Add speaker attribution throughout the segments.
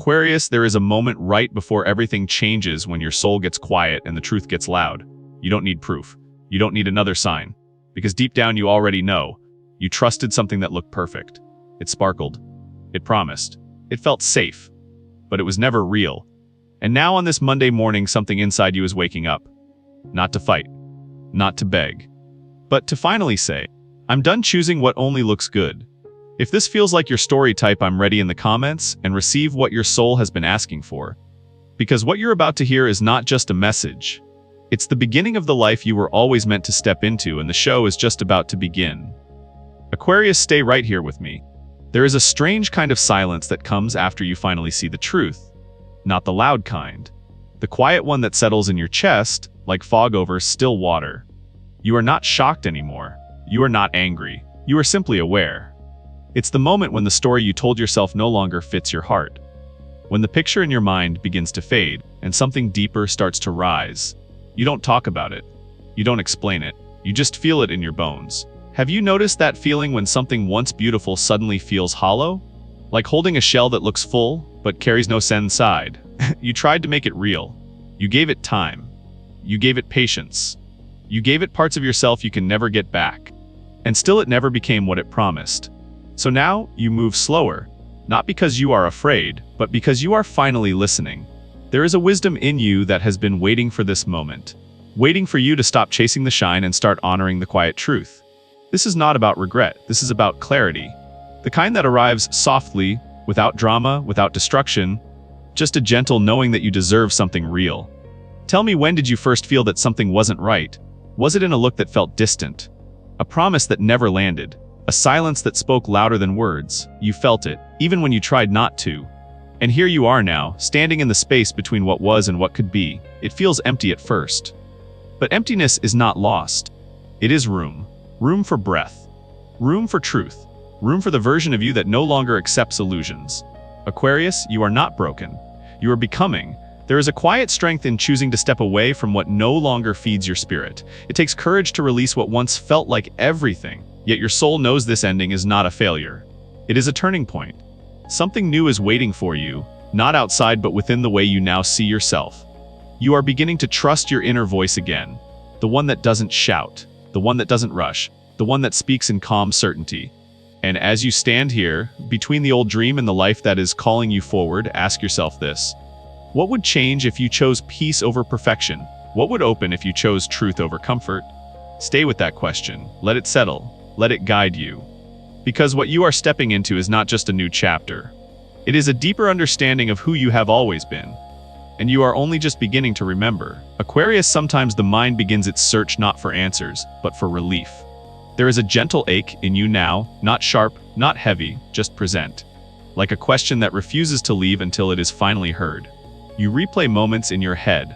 Speaker 1: Aquarius, there is a moment right before everything changes when your soul gets quiet and the truth gets loud. You don't need proof. You don't need another sign. Because deep down you already know. You trusted something that looked perfect. It sparkled. It promised. It felt safe. But it was never real. And now on this Monday morning, something inside you is waking up. Not to fight. Not to beg. But to finally say, I'm done choosing what only looks good. If this feels like your story, type I'm ready in the comments and receive what your soul has been asking for. Because what you're about to hear is not just a message. It's the beginning of the life you were always meant to step into, and the show is just about to begin. Aquarius, stay right here with me. There is a strange kind of silence that comes after you finally see the truth. Not the loud kind. The quiet one that settles in your chest, like fog over still water. You are not shocked anymore. You are not angry. You are simply aware. It's the moment when the story you told yourself no longer fits your heart. When the picture in your mind begins to fade and something deeper starts to rise. You don't talk about it. You don't explain it. You just feel it in your bones. Have you noticed that feeling when something once beautiful suddenly feels hollow? Like holding a shell that looks full, but carries no inside. You tried to make it real. You gave it time. You gave it patience. You gave it parts of yourself you can never get back. And still it never became what it promised. So now, you move slower. Not because you are afraid, but because you are finally listening. There is a wisdom in you that has been waiting for this moment. Waiting for you to stop chasing the shine and start honoring the quiet truth. This is not about regret, this is about clarity. The kind that arrives softly, without drama, without destruction. Just a gentle knowing that you deserve something real. Tell me, when did you first feel that something wasn't right? Was it in a look that felt distant? A promise that never landed? A silence that spoke louder than words? You felt it, even when you tried not to. And here you are now, standing in the space between what was and what could be. It feels empty at first. But emptiness is not lost. It is room. Room for breath. Room for truth. Room for the version of you that no longer accepts illusions. Aquarius, you are not broken. You are becoming. There is a quiet strength in choosing to step away from what no longer feeds your spirit. It takes courage to release what once felt like everything. Yet your soul knows this ending is not a failure. It is a turning point. Something new is waiting for you, not outside but within the way you now see yourself. You are beginning to trust your inner voice again. The one that doesn't shout, the one that doesn't rush, the one that speaks in calm certainty. And as you stand here, between the old dream and the life that is calling you forward, ask yourself this. What would change if you chose peace over perfection? What would open if you chose truth over comfort? Stay with that question. Let it settle. Let it guide you. Because what you are stepping into is not just a new chapter. It is a deeper understanding of who you have always been. And you are only just beginning to remember. Aquarius, sometimes the mind begins its search not for answers, but for relief. There is a gentle ache in you now, not sharp, not heavy, just present. Like a question that refuses to leave until it is finally heard. You replay moments in your head.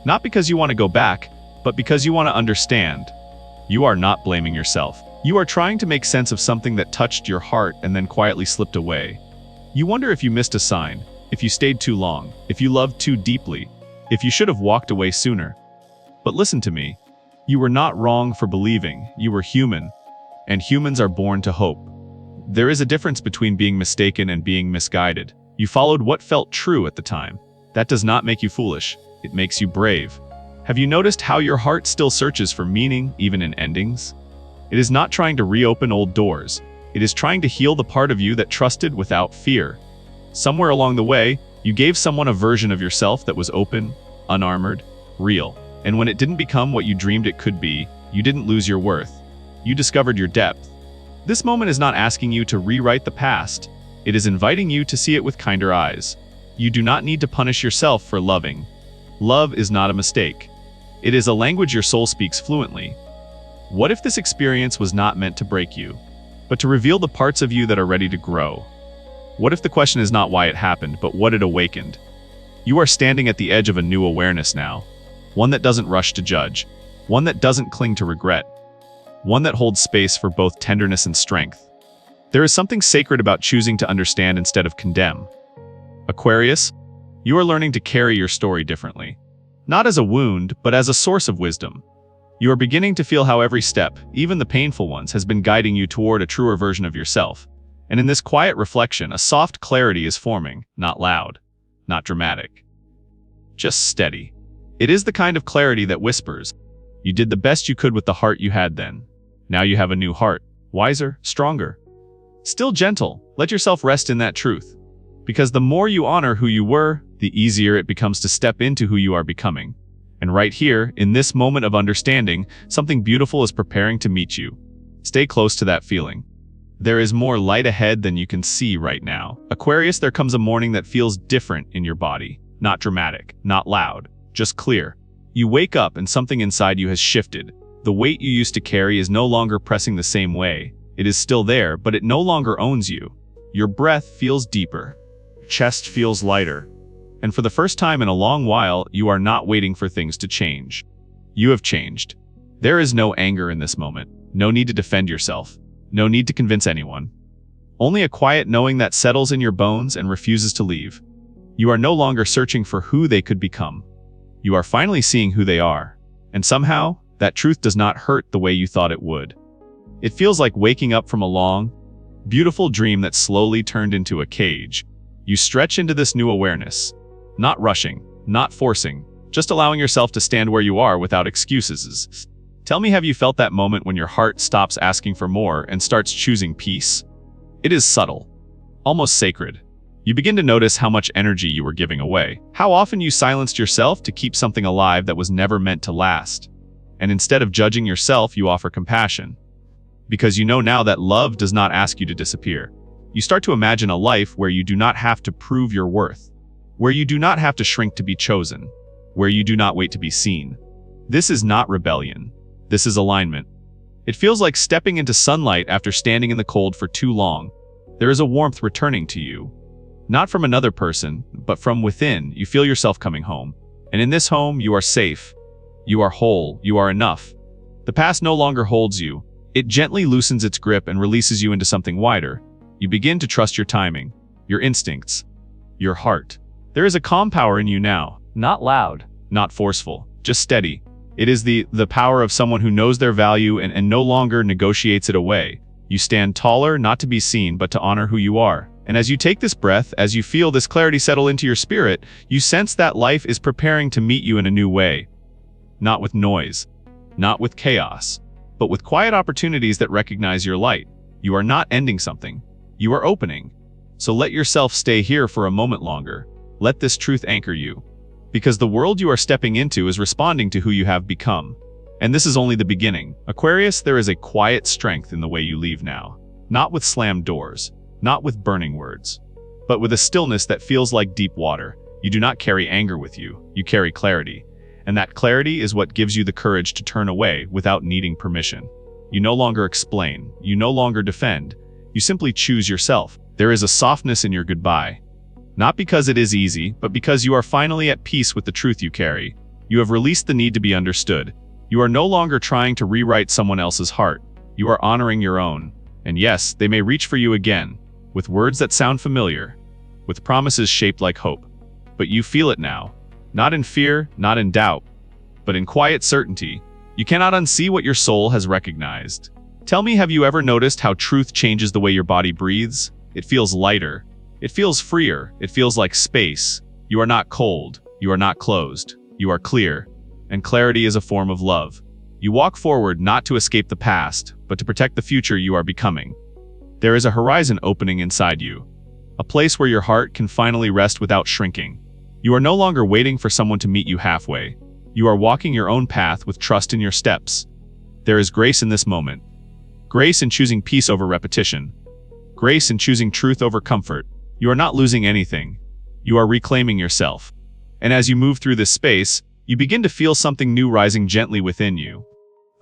Speaker 1: Not because you want to go back, but because you want to understand. You are not blaming yourself. You are trying to make sense of something that touched your heart and then quietly slipped away. You wonder if you missed a sign, if you stayed too long, if you loved too deeply, if you should have walked away sooner. But listen to me. You were not wrong for believing. You were human. And humans are born to hope. There is a difference between being mistaken and being misguided. You followed what felt true at the time. That does not make you foolish. It makes you brave. Have you noticed how your heart still searches for meaning, even in endings? It is not trying to reopen old doors. It is trying to heal the part of you that trusted without fear. Somewhere along the way, you gave someone a version of yourself that was open, unarmored, real. And when it didn't become what you dreamed it could be, you didn't lose your worth. You discovered your depth. This moment is not asking you to rewrite the past. It is inviting you to see it with kinder eyes. You do not need to punish yourself for loving. Love is not a mistake. It is a language your soul speaks fluently. What if this experience was not meant to break you, but to reveal the parts of you that are ready to grow? What if the question is not why it happened, but what it awakened? You are standing at the edge of a new awareness now. One that doesn't rush to judge. One that doesn't cling to regret. One that holds space for both tenderness and strength. There is something sacred about choosing to understand instead of condemn. Aquarius, you are learning to carry your story differently. Not as a wound, but as a source of wisdom. You are beginning to feel how every step, even the painful ones, has been guiding you toward a truer version of yourself. And in this quiet reflection, a soft clarity is forming, not loud, not dramatic, just steady. It is the kind of clarity that whispers, "You did the best you could with the heart you had then. Now you have a new heart, wiser, stronger. Still gentle, let yourself rest in that truth. Because the more you honor who you were, the easier it becomes to step into who you are becoming. And right here, in this moment of understanding, something beautiful is preparing to meet you. Stay close to that feeling. There is more light ahead than you can see right now. Aquarius, there comes a morning that feels different in your body. Not dramatic, not loud, just clear. You wake up and something inside you has shifted. The weight you used to carry is no longer pressing the same way. It is still there, but it no longer owns you. Your breath feels deeper. Chest feels lighter. And for the first time in a long while, you are not waiting for things to change. You have changed. There is no anger in this moment. No need to defend yourself. No need to convince anyone. Only a quiet knowing that settles in your bones and refuses to leave. You are no longer searching for who they could become. You are finally seeing who they are. And somehow, that truth does not hurt the way you thought it would. It feels like waking up from a long, beautiful dream that slowly turned into a cage. You stretch into this new awareness. Not rushing, not forcing, just allowing yourself to stand where you are without excuses. Tell me, have you felt that moment when your heart stops asking for more and starts choosing peace? It is subtle, almost sacred. You begin to notice how much energy you were giving away, how often you silenced yourself to keep something alive that was never meant to last. And instead of judging yourself, you offer compassion. Because you know now that love does not ask you to disappear. You start to imagine a life where you do not have to prove your worth, where you do not have to shrink to be chosen, where you do not wait to be seen. This is not rebellion. This is alignment. It feels like stepping into sunlight after standing in the cold for too long. There is a warmth returning to you. Not from another person, but from within. You feel yourself coming home. And in this home, you are safe. You are whole. You are enough. The past no longer holds you. It gently loosens its grip and releases you into something wider. You begin to trust your timing, your instincts, your heart. There is a calm power in you now. Not loud, not forceful, just steady. It is the power of someone who knows their value and no longer negotiates it away. You stand taller, not to be seen, but to honor who you are. And as you take this breath, as you feel this clarity settle into your spirit, you sense that life is preparing to meet you in a new way. Not with noise, not with chaos, but with quiet opportunities that recognize your light. You are not ending something. You are opening. So let yourself stay here for a moment longer. Let this truth anchor you. Because the world you are stepping into is responding to who you have become. And this is only the beginning. Aquarius, there is a quiet strength in the way you leave now. Not with slammed doors, not with burning words, but with a stillness that feels like deep water. You do not carry anger with you. You carry clarity. And that clarity is what gives you the courage to turn away without needing permission. You no longer explain. You no longer defend. You simply choose yourself. There is a softness in your goodbye. Not because it is easy, but because you are finally at peace with the truth you carry. You have released the need to be understood. You are no longer trying to rewrite someone else's heart. You are honoring your own. And yes, they may reach for you again, with words that sound familiar, with promises shaped like hope. But you feel it now. Not in fear, not in doubt, but in quiet certainty. You cannot unsee what your soul has recognized. Tell me, have you ever noticed how truth changes the way your body breathes? It feels lighter. It feels freer. It feels like space. You are not cold. You are not closed. You are clear. And clarity is a form of love. You walk forward not to escape the past, but to protect the future you are becoming. There is a horizon opening inside you. A place where your heart can finally rest without shrinking. You are no longer waiting for someone to meet you halfway. You are walking your own path with trust in your steps. There is grace in this moment. Grace in choosing peace over repetition. Grace in choosing truth over comfort. You are not losing anything. You are reclaiming yourself. And as you move through this space, you begin to feel something new rising gently within you.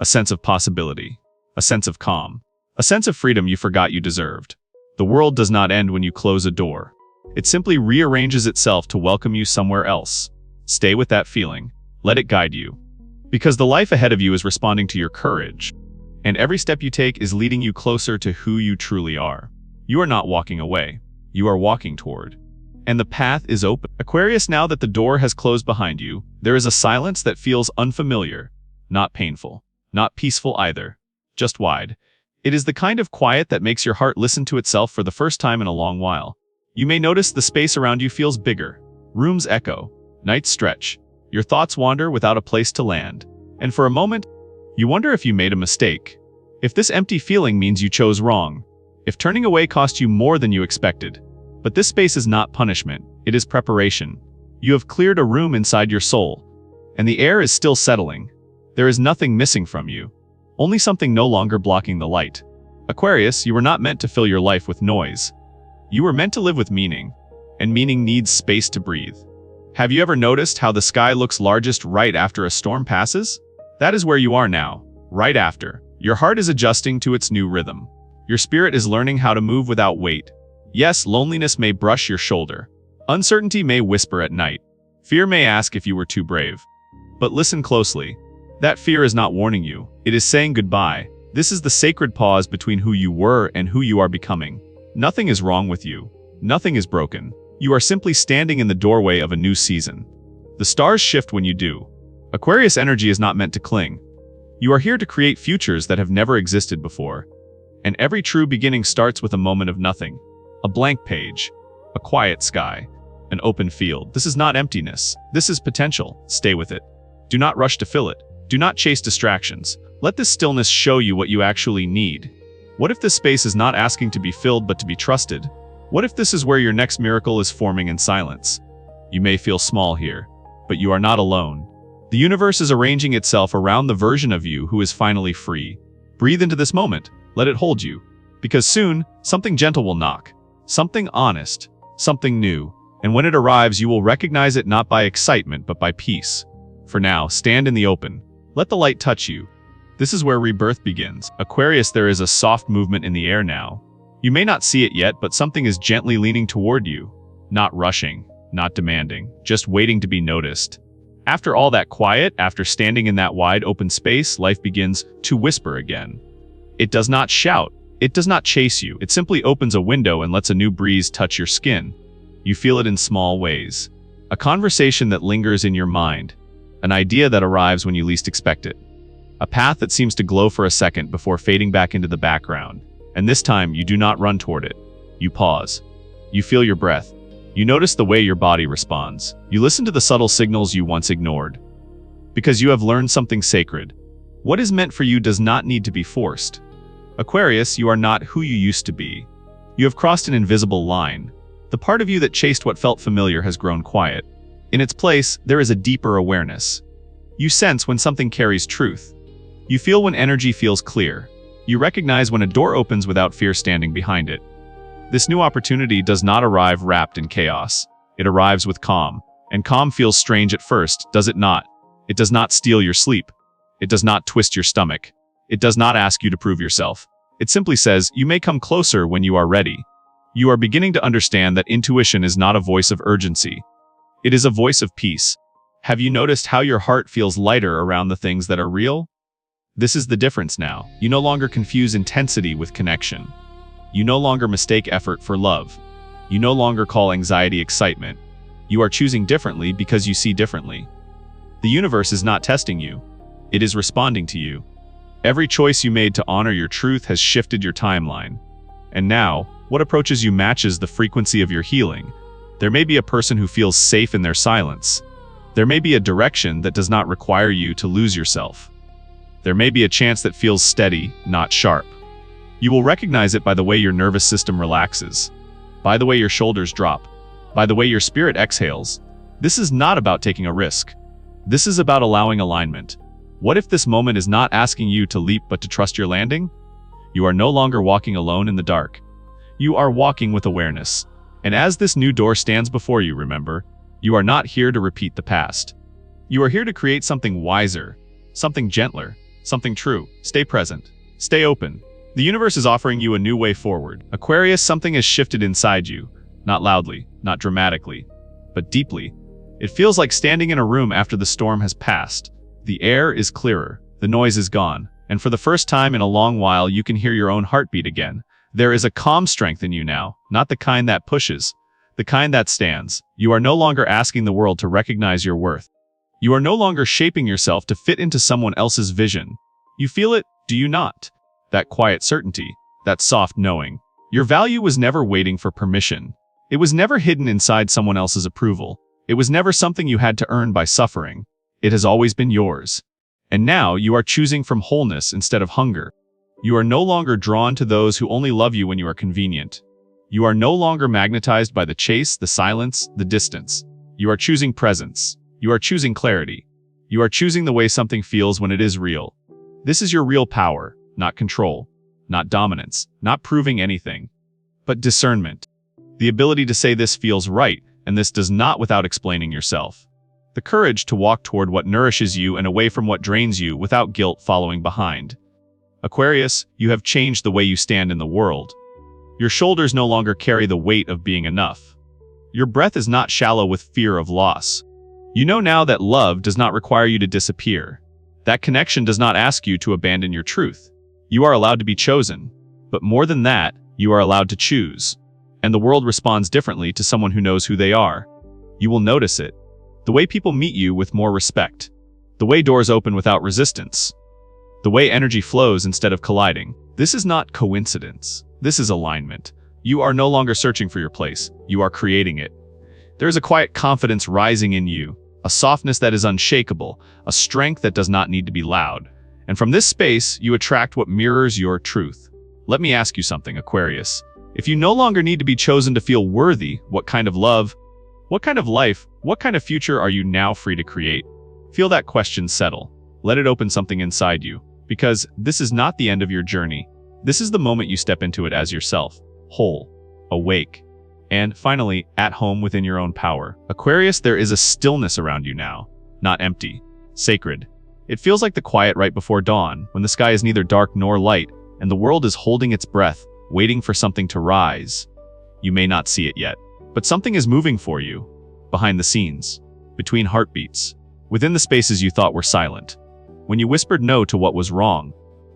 Speaker 1: A sense of possibility. A sense of calm. A sense of freedom you forgot you deserved. The world does not end when you close a door. It simply rearranges itself to welcome you somewhere else. Stay with that feeling. Let it guide you. Because the life ahead of you is responding to your courage. And every step you take is leading you closer to who you truly are. You are not walking away. You are walking toward. And the path is open. Aquarius, now that the door has closed behind you, there is a silence that feels unfamiliar. Not painful. Not peaceful either. Just wide. It is the kind of quiet that makes your heart listen to itself for the first time in a long while. You may notice the space around you feels bigger. Rooms echo. Nights stretch. Your thoughts wander without a place to land. And for a moment, you wonder if you made a mistake. If this empty feeling means you chose wrong. If turning away cost you more than you expected. But this space is not punishment. It is preparation. You have cleared a room inside your soul. And the air is still settling. There is nothing missing from you. Only something no longer blocking the light. Aquarius, you were not meant to fill your life with noise. You were meant to live with meaning. And meaning needs space to breathe. Have you ever noticed how the sky looks largest right after a storm passes? That is where you are now, right after. Your heart is adjusting to its new rhythm. Your spirit is learning how to move without weight. Yes, loneliness may brush your shoulder. Uncertainty may whisper at night. Fear may ask if you were too brave. But listen closely. That fear is not warning you. It is saying goodbye. This is the sacred pause between who you were and who you are becoming. Nothing is wrong with you. Nothing is broken. You are simply standing in the doorway of a new season. The stars shift when you do. Aquarius energy is not meant to cling. You are here to create futures that have never existed before. And every true beginning starts with a moment of nothing. A blank page. A quiet sky. An open field. This is not emptiness. This is potential. Stay with it. Do not rush to fill it. Do not chase distractions. Let this stillness show you what you actually need. What if this space is not asking to be filled but to be trusted? What if this is where your next miracle is forming in silence? You may feel small here, but you are not alone. The universe is arranging itself around the version of you who is finally free. Breathe into this moment. Let it hold you. Because soon, something gentle will knock. Something honest. Something new. And when it arrives, you will recognize it not by excitement but by peace. For now, stand in the open. Let the light touch you. This is where rebirth begins. Aquarius, there is a soft movement in the air now. You may not see it yet, but something is gently leaning toward you. Not rushing, not demanding, just waiting to be noticed. After all that quiet, after standing in that wide open space, life begins to whisper again. It does not shout. It does not chase you. It simply opens a window and lets a new breeze touch your skin. You feel it in small ways. A conversation that lingers in your mind. An idea that arrives when you least expect it. A path that seems to glow for a second before fading back into the background. And this time, you do not run toward it. You pause. You feel your breath. You notice the way your body responds. You listen to the subtle signals you once ignored. Because you have learned something sacred. What is meant for you does not need to be forced. Aquarius, you are not who you used to be. You have crossed an invisible line. The part of you that chased what felt familiar has grown quiet. In its place, there is a deeper awareness. You sense when something carries truth. You feel when energy feels clear. You recognize when a door opens without fear standing behind it. This new opportunity does not arrive wrapped in chaos. It arrives with calm. And calm feels strange at first, does it not? It does not steal your sleep. It does not twist your stomach. It does not ask you to prove yourself. It simply says, you may come closer when you are ready. You are beginning to understand that intuition is not a voice of urgency. It is a voice of peace. Have you noticed how your heart feels lighter around the things that are real? This is the difference now. You no longer confuse intensity with connection. You no longer mistake effort for love. You no longer call anxiety excitement. You are choosing differently because you see differently. The universe is not testing you. It is responding to you. Every choice you made to honor your truth has shifted your timeline. And now, what approaches you matches the frequency of your healing. There may be a person who feels safe in their silence. There may be a direction that does not require you to lose yourself. There may be a chance that feels steady, not sharp. You will recognize it by the way your nervous system relaxes, by the way your shoulders drop, by the way your spirit exhales. This is not about taking a risk. This is about allowing alignment. What if this moment is not asking you to leap but to trust your landing? You are no longer walking alone in the dark. You are walking with awareness. And as this new door stands before you, remember, you are not here to repeat the past. You are here to create something wiser, something gentler, something true. Stay present. Stay open. The universe is offering you a new way forward. Aquarius, something has shifted inside you. Not loudly, not dramatically, but deeply. It feels like standing in a room after the storm has passed. The air is clearer. The noise is gone. And for the first time in a long while, you can hear your own heartbeat again. There is a calm strength in you now, not the kind that pushes, the kind that stands. You are no longer asking the world to recognize your worth. You are no longer shaping yourself to fit into someone else's vision. You feel it, do you not? that quiet certainty, that soft knowing. Your value was never waiting for permission. It was never hidden inside someone else's approval. It was never something you had to earn by suffering. It has always been yours. And now you are choosing from wholeness instead of hunger. You are no longer drawn to those who only love you when you are convenient. You are no longer magnetized by the chase, the silence, the distance. You are choosing presence. You are choosing clarity. You are choosing the way something feels when it is real. This is your real power, not control, not dominance, not proving anything, but discernment. The ability to say this feels right, and this does not without explaining yourself. The courage to walk toward what nourishes you and away from what drains you without guilt following behind. Aquarius, you have changed the way you stand in the world. Your shoulders no longer carry the weight of being enough. Your breath is not shallow with fear of loss. You know now that love does not require you to disappear. That connection does not ask you to abandon your truth. You are allowed to be chosen. But more than that, you are allowed to choose. And the world responds differently to someone who knows who they are. You will notice it. The way people meet you with more respect. The way doors open without resistance. The way energy flows instead of colliding. This is not coincidence. This is alignment. You are no longer searching for your place. You are creating it. There is a quiet confidence rising in you, a softness that is unshakable, a strength that does not need to be loud. And from this space, you attract what mirrors your truth. Let me ask you something, Aquarius. If you no longer need to be chosen to feel worthy, what kind of love, what kind of life, what kind of future are you now free to create? Feel that question settle. Let it open something inside you. Because this is not the end of your journey. This is the moment you step into it as yourself, whole, awake, and finally, at home within your own power. Aquarius, there is a stillness around you now, not empty, sacred. It feels like the quiet right before dawn, when the sky is neither dark nor light, and the world is holding its breath, waiting for something to rise. You may not see it yet, but something is moving for you, behind the scenes, between heartbeats, within the spaces you thought were silent. When you whispered no to what was wrong,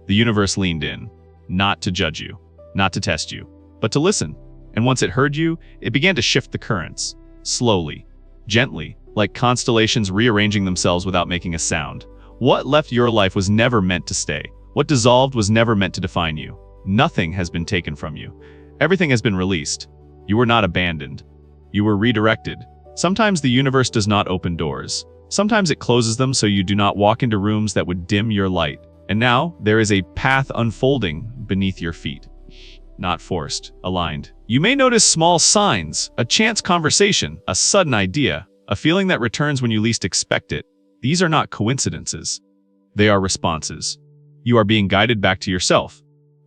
Speaker 1: the universe leaned in, not to judge you, not to test you, but to listen. And once it heard you, it began to shift the currents, slowly, gently, like constellations rearranging themselves without making a sound. What left your life was never meant to stay. What dissolved was never meant to define you. Nothing has been taken from you. Everything has been released. You were not abandoned. You were redirected. Sometimes the universe does not open doors. Sometimes it closes them so you do not walk into rooms that would dim your light. And now, there is a path unfolding beneath your feet. Not forced, aligned. You may notice small signs, a chance conversation, a sudden idea, a feeling that returns when you least expect it. These are not coincidences. They are responses. You are being guided back to yourself.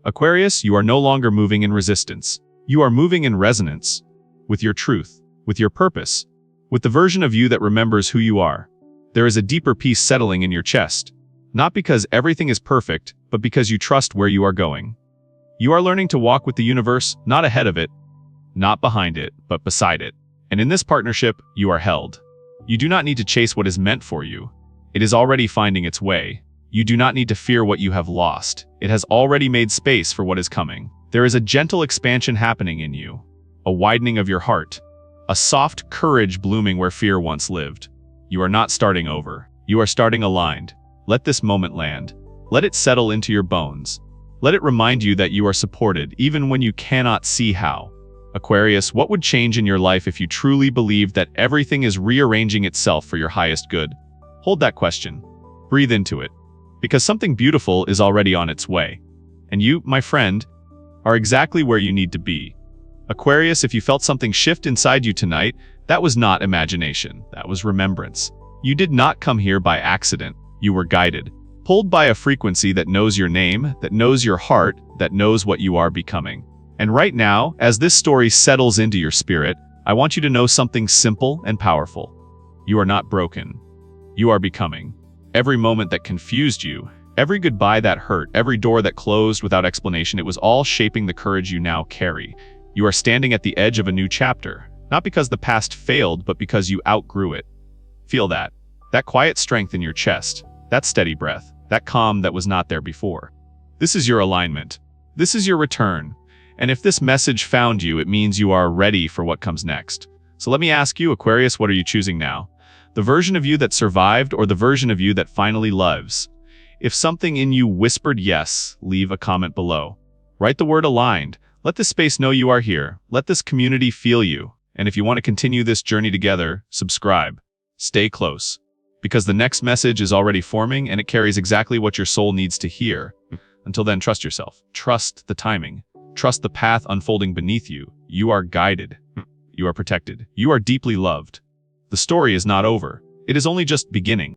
Speaker 1: Aquarius, you are no longer moving in resistance. You are moving in resonance with your truth, with your purpose, with the version of you that remembers who you are. There is a deeper peace settling in your chest, not because everything is perfect, but because you trust where you are going. You are learning to walk with the universe, not ahead of it, not behind it, but beside it. And in this partnership, you are held. You do not need to chase what is meant for you. It is already finding its way. You do not need to fear what you have lost. It has already made space for what is coming. There is a gentle expansion happening in you, a widening of your heart, a soft courage blooming where fear once lived. You are not starting over. You are starting aligned. Let this moment land. Let it settle into your bones. Let it remind you that you are supported, even when you cannot see how. Aquarius, what would change in your life if you truly believed that everything is rearranging itself for your highest good? Hold that question. Breathe into it. Because something beautiful is already on its way. And you, my friend, are exactly where you need to be. Aquarius, if you felt something shift inside you tonight, that was not imagination. That was remembrance. You did not come here by accident. You were guided. Pulled by a frequency that knows your name, that knows your heart, that knows what you are becoming. And right now, as this story settles into your spirit, I want you to know something simple and powerful. You are not broken. You are becoming. Every moment that confused you, every goodbye that hurt, every door that closed without explanation, it was all shaping the courage you now carry. You are standing at the edge of a new chapter, not because the past failed, but because you outgrew it. Feel that. That quiet strength in your chest, that steady breath, that calm that was not there before. This is your alignment. This is your return. And if this message found you, it means you are ready for what comes next. So let me ask you, Aquarius, what are you choosing now? The version of you that survived or the version of you that finally loves? If something in you whispered yes, leave a comment below. Write the word aligned. Let this space know you are here. Let this community feel you. And if you want to continue this journey together, subscribe. Stay close. Because the next message is already forming and it carries exactly what your soul needs to hear. Until then, trust yourself. Trust the timing. Trust the path unfolding beneath you. You are guided. You are protected. You are deeply loved. The story is not over. It is only just beginning.